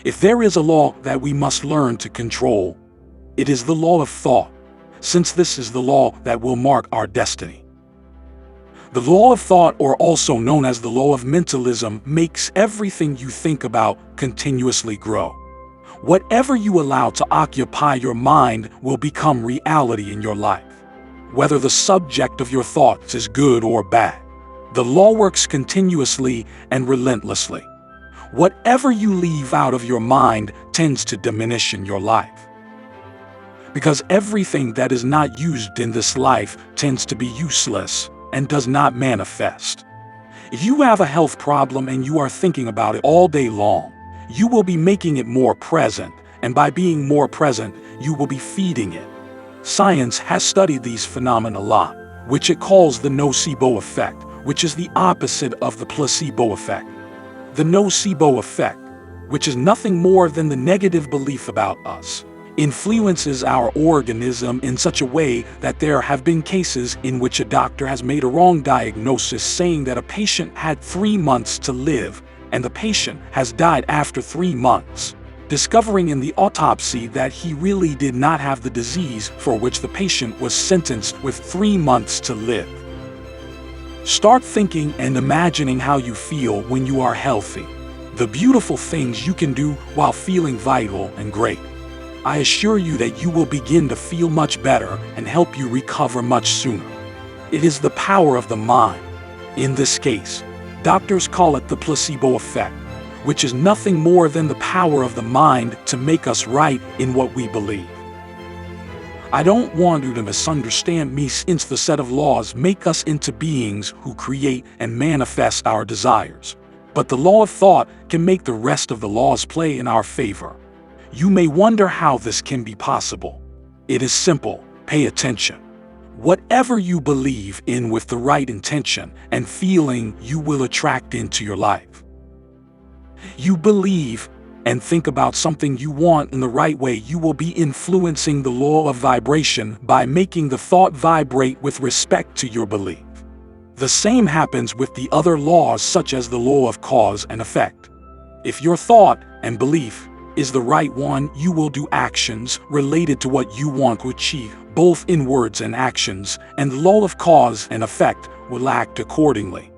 If there is a law that we must learn to control, it is the law of thought, since this is the law that will mark our destiny. The law of thought, or also known as the law of mentalism, makes everything you think about continuously grow. Whatever you allow to occupy your mind will become reality in your life, whether the subject of your thoughts is good or bad. The law works continuously and relentlessly. Whatever you leave out of your mind tends to diminish in your life. Because everything that is not used in this life tends to be useless and does not manifest. If you have a health problem and you are thinking about it all day long, you will be making it more present, and by being more present, you will be feeding it. Science has studied these phenomena a lot, which it calls the nocebo effect, which is the opposite of the placebo effect. The nocebo effect, which is nothing more than the negative belief about us, influences our organism in such a way that there have been cases in which a doctor has made a wrong diagnosis, saying that a patient had 3 months to live, and the patient has died after 3 months, discovering in the autopsy that he really did not have the disease for which the patient was sentenced with 3 months to live. Start thinking and imagining how you feel when you are healthy, the beautiful things you can do while feeling vital and great. I assure you that you will begin to feel much better and help you recover much sooner. It is the power of the mind. In this case, doctors call it the placebo effect, which is nothing more than the power of the mind to make us right in what we believe. I don't want you to misunderstand me, since the set of laws make us into beings who create and manifest our desires. But the law of thought can make the rest of the laws play in our favor. You may wonder how this can be possible. It is simple. Pay attention. Whatever you believe in with the right intention and feeling, you will attract into your life. You believe and think about something you want in the right way, you will be influencing the law of vibration by making the thought vibrate with respect to your belief. The same happens with the other laws, such as the law of cause and effect. If your thought and belief is the right one, you will do actions related to what you want to achieve, both in words and actions, and the law of cause and effect will act accordingly.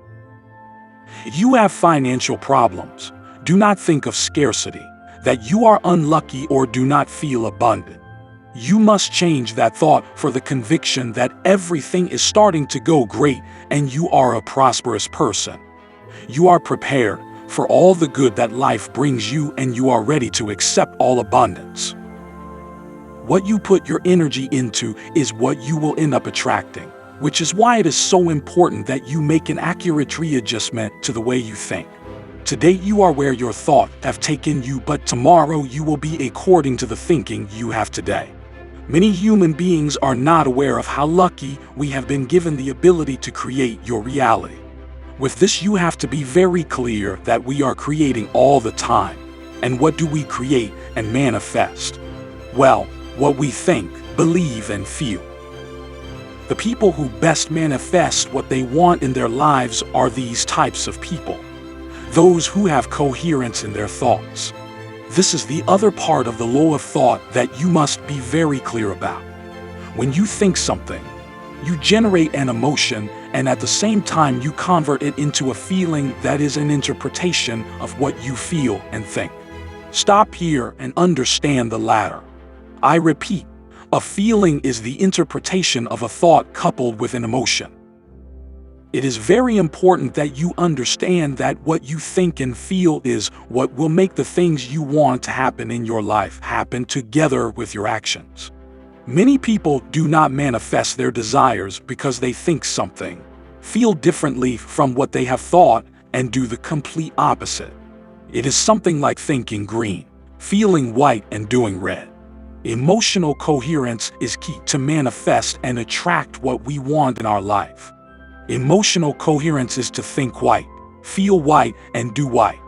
If you have financial problems, do not think of scarcity, that you are unlucky, or do not feel abundant. You must change that thought for the conviction that everything is starting to go great and you are a prosperous person. You are prepared for all the good that life brings you, and you are ready to accept all abundance. What you put your energy into is what you will end up attracting, which is why it is so important that you make an accurate readjustment to the way you think. Today you are where your thoughts have taken you, but tomorrow you will be according to the thinking you have today. Many human beings are not aware of how lucky we have been given the ability to create your reality. With this, you have to be very clear that we are creating all the time. And what do we create and manifest? Well, what we think, believe, and feel. The people who best manifest what they want in their lives are these types of people. Those who have coherence in their thoughts. This is the other part of the law of thought that you must be very clear about. When you think something, you generate an emotion, and at the same time you convert it into a feeling that is an interpretation of what you feel and think. Stop here and understand the latter. I repeat, a feeling is the interpretation of a thought coupled with an emotion. It is very important that you understand that what you think and feel is what will make the things you want to happen in your life happen together with your actions. Many people do not manifest their desires because they think something, feel differently from what they have thought, and do the complete opposite. It is something like thinking green, feeling white, and doing red. Emotional coherence is key to manifest and attract what we want in our life. Emotional coherence is to think white, feel white, and do white.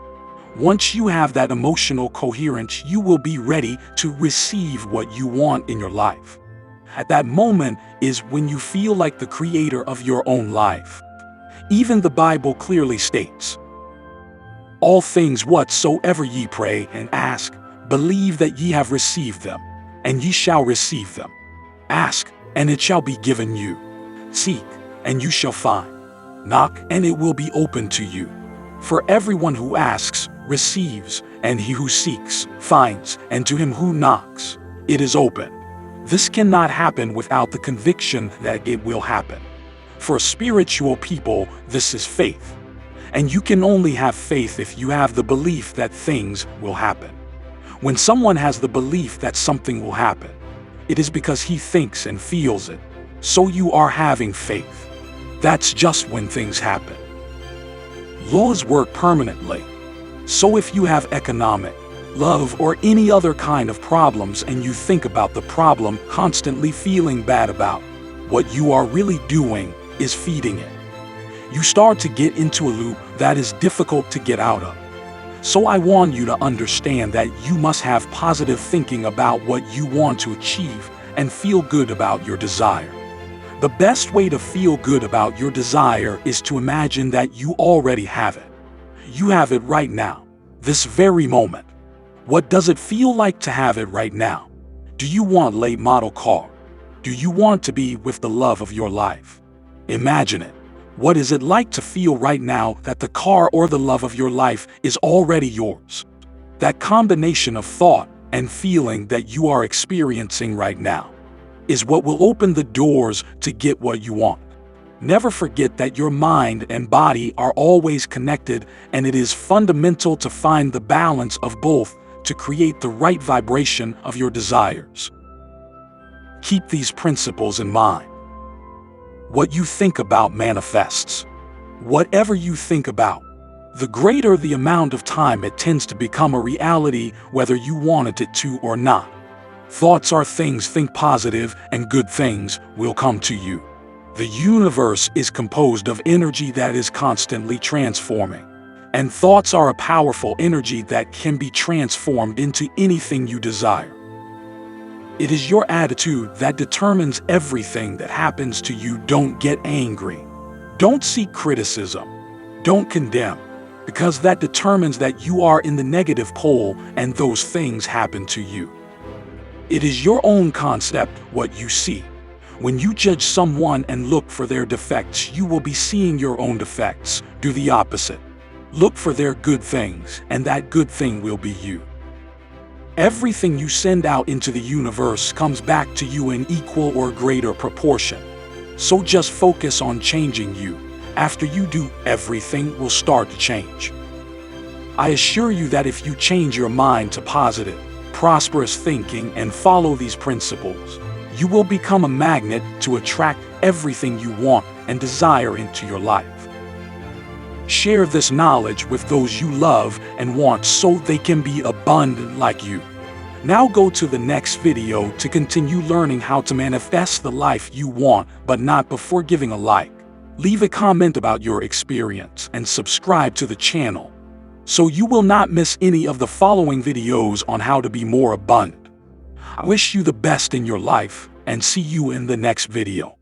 Once you have that emotional coherence, you will be ready to receive what you want in your life. At that moment is when you feel like the creator of your own life. Even the Bible clearly states, All things whatsoever ye pray and ask, believe that ye have received them, and ye shall receive them. Ask, and it shall be given you. Seek, and you shall find. Knock, and it will be opened to you. For everyone who asks, receives, and he who seeks, finds, and to him who knocks, it is open. This cannot happen without the conviction that it will happen. For spiritual people, this is faith. And you can only have faith if you have the belief that things will happen. When someone has the belief that something will happen, it is because he thinks and feels it. So you are having faith. That's just when things happen. Laws work permanently. So if you have economic, love, or any other kind of problems and you think about the problem constantly feeling bad about, what you are really doing is feeding it. You start to get into a loop that is difficult to get out of. So I want you to understand that you must have positive thinking about what you want to achieve and feel good about your desire. The best way to feel good about your desire is to imagine that you already have it. You have it right now, this very moment. What does it feel like to have it right now? Do you want a late model car? Do you want to be with the love of your life? Imagine it. What is it like to feel right now that the car or the love of your life is already yours? That combination of thought and feeling that you are experiencing right now is what will open the doors to get what you want. Never forget that your mind and body are always connected, and it is fundamental to find the balance of both to create the right vibration of your desires. Keep these principles in mind. What you think about manifests. Whatever you think about, the greater the amount of time it tends to become a reality, whether you wanted it to or not. Thoughts are things. Think positive and good things will come to you. The universe is composed of energy that is constantly transforming. And thoughts are a powerful energy that can be transformed into anything you desire. It is your attitude that determines everything that happens to you. Don't get angry. Don't seek criticism. Don't condemn, because that determines that you are in the negative pole and those things happen to you. It is your own concept what you see. When you judge someone and look for their defects, you will be seeing your own defects. Do the opposite. Look for their good things, and that good thing will be you. Everything you send out into the universe comes back to you in equal or greater proportion. So just focus on changing you. After you do, everything will start to change. I assure you that if you change your mind to positive, prosperous thinking and follow these principles, you will become a magnet to attract everything you want and desire into your life. Share this knowledge with those you love and want so they can be abundant like you. Now go to the next video to continue learning how to manifest the life you want, but not before giving a like. Leave a comment about your experience and subscribe to the channel so you will not miss any of the following videos on how to be more abundant. I wish you the best in your life and see you in the next video.